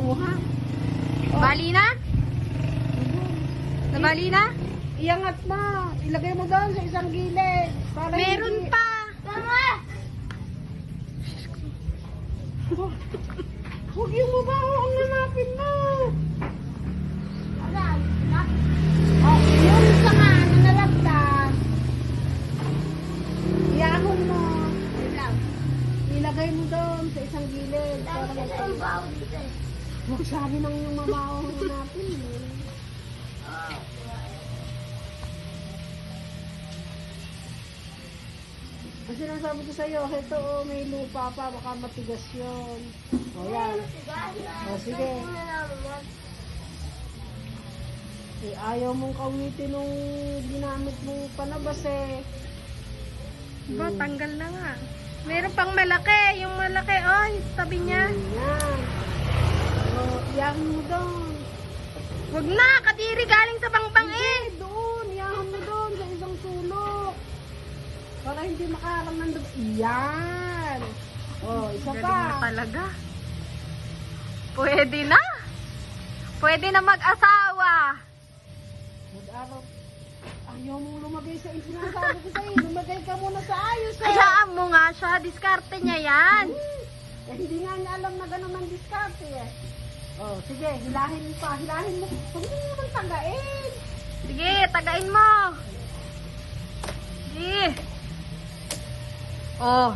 kumuha. Oh. Bali na? Nabali na? Iangat mo. Ilagay mo doon sa isang gilid. Para Meron hindi... pa. Huwag yung mabaho ang nanapin mo. Oh, yung sa nga, nanalagtas. Iahon mo. Ilagay mo doon sa isang gilid. Para magpabaho dito. Huwag sabi nang yung mabaho ang nanapin mo. Kasi nasabi ko sa'yo, ito may lupa pa, baka matigas yun. O yan. O sige. Eh, ayaw mong kawitin nung ginamit mong panabas eh. Ba, tanggal na nga. Meron pang malaki. Yung malaki, oh, yung tabi niya. Yan. O, iyahan mo doon. Huwag na, kadiri galing sa bangbang eh. Hindi, doon. Iyahan mo doon sa isang sulok. Para hindi makaharang ng doon. Yan. O, isa Galing pa. na talaga. Pwede na. Pwede na mag-asawa. Mag-araw. Ayaw mo lumagay sa sinasabi ko sa'yo. Lumagay ka muna sa ayos eh. Hayaan mo nga siya. Diskarte niya yan. Eh, hindi nga niya alam na gano'n ang diskarte eh. Oh, sige, hilahin mo pa. Hilahin mo. Huwag mo naman tagain. Sige, tagain mo. Sige. Oh.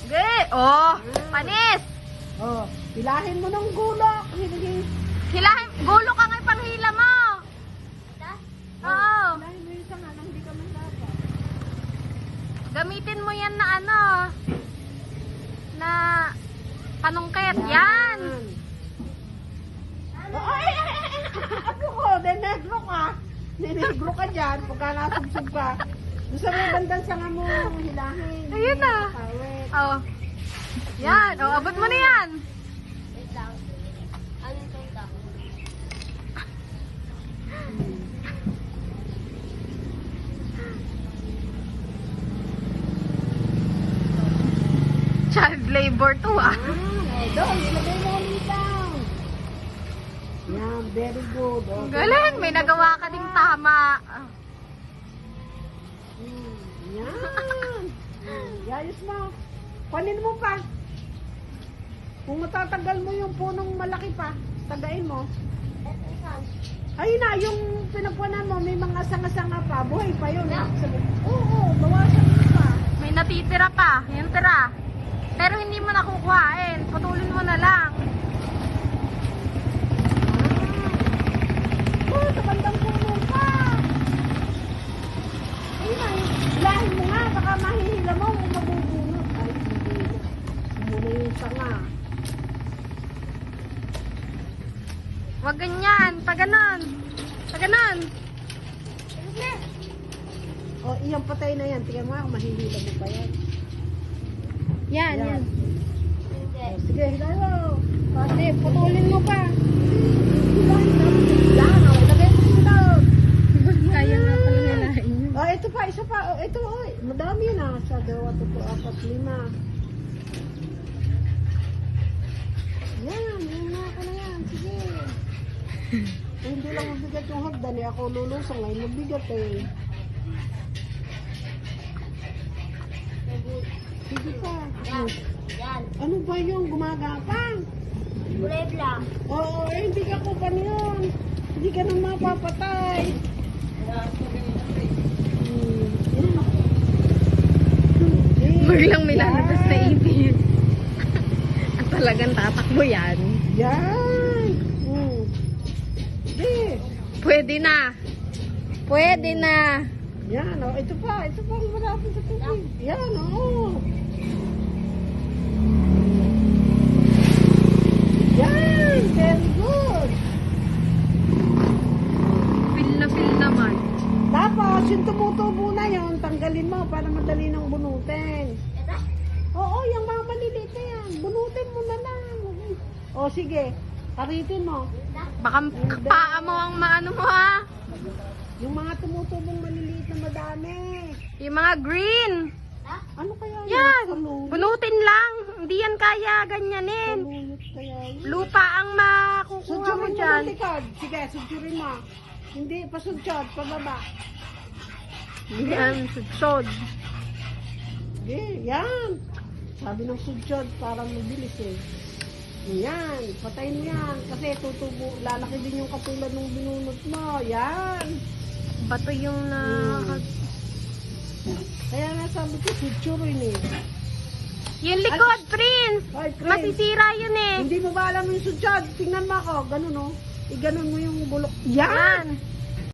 Sige. Oh. Panis. Oh, hilahin mo ng gulok. Hilahin. Gulo ka nga panghila mo. Oo. Hilahin mo yung sanga nang hindi ka man dapat. Gamitin mo yan na ano. Na panungkit. Yan. Oh, ay! Ako ko, denegro ka. Denegro ka dyan. Pagka nasubsub ka. Doon sa may bandang sanga mo, hilahin. Ayun na. Kawit. Oh. Yan. Oh, abot mo na yan. Child labor to ah. Doon, lagay mo ulit down. Yan, very good. Okay. Galing, may nagawa ka ding tama. Yan. Yayos mo. Panin mo pa. Kung matatagal mo yung punong malaki pa, tagain mo. Ayun na, yung pinagpunan mo, may mga sanga-sanga pa. Buhay pa yun. Oo, bawasan mo pa. May natitira pa, yung tira. Pero hindi mo nakukuhain. Putulin mo na lang. Oh, sa bandang puno pa. Ayun na, hilahin mo nga, baka mahihila mo kung mabubunot. Ay, hindi. Muna yung sanga. Wag ganyan. Pag ganon. Pag ganon. O, iyang patay na yan. Tingnan mo nga, mahihila mo pa yan. Yan, yan. O, sige, hilahin mo. Pati, putulin mo pa. Hilahin mo. Yan, o, ilagay mo yung doon. Kaya nga pala nalain yun. O, ito pa, isa pa. O, ito, o. Madami yun ah. Sa 2, 3, 4, 5. Yan, yung mga ka na yan. Sige. Hindi lang mabigat yung hagdan eh. Ako lulusong ngayon mabigat eh. Sige pa. Yan. Ano ba yung gumagapang? Kulay lang. Oo, eh, hindi ka kupan yun. Hindi ka na mapapatay. Biglang may lalabas na ipis. At talagang tatakbo yan. Yan. Di. Pwede na. Pwede na. Yan, oh. Ito pa ang malapit sa tubig. Yan, oo. Yan, very good. Feel naman. Tapos, yung tumutubo na yun, tanggalin mo para madali nang bunutin. Oo, yung mga maliliit na yan. Bunutin mo na lang. O, sige. Karitin mo. Baka paa mo ang maano mo ha. Yung mga tumutubong maliliit na madami. Yung mga green. Ano kaya yun? Yan. Saluyot. Bunutin lang. Hindi yan kaya ganyanin. Saluyot kaya yun. Lupa ang likod. Sige, sudsurin mo. Hindi, pasudsod, pababa. Yan, sudsod. Sige, yan. Sabi ng sudsod, parang mabilis eh. Yan, patayin mo yan. Kasi tutubo, lalaki din yung katulad ng binunot mo. Yan. Bato yung na... Kaya nga sabi ko, sudsurin eh. Yung likod, Prince! Ay, Prince. Masisira yun eh. Hindi mo ba alam yung sudsod? Tingnan mo ako, ganun oh. Iganon mo yung bulok. Yan. Yan!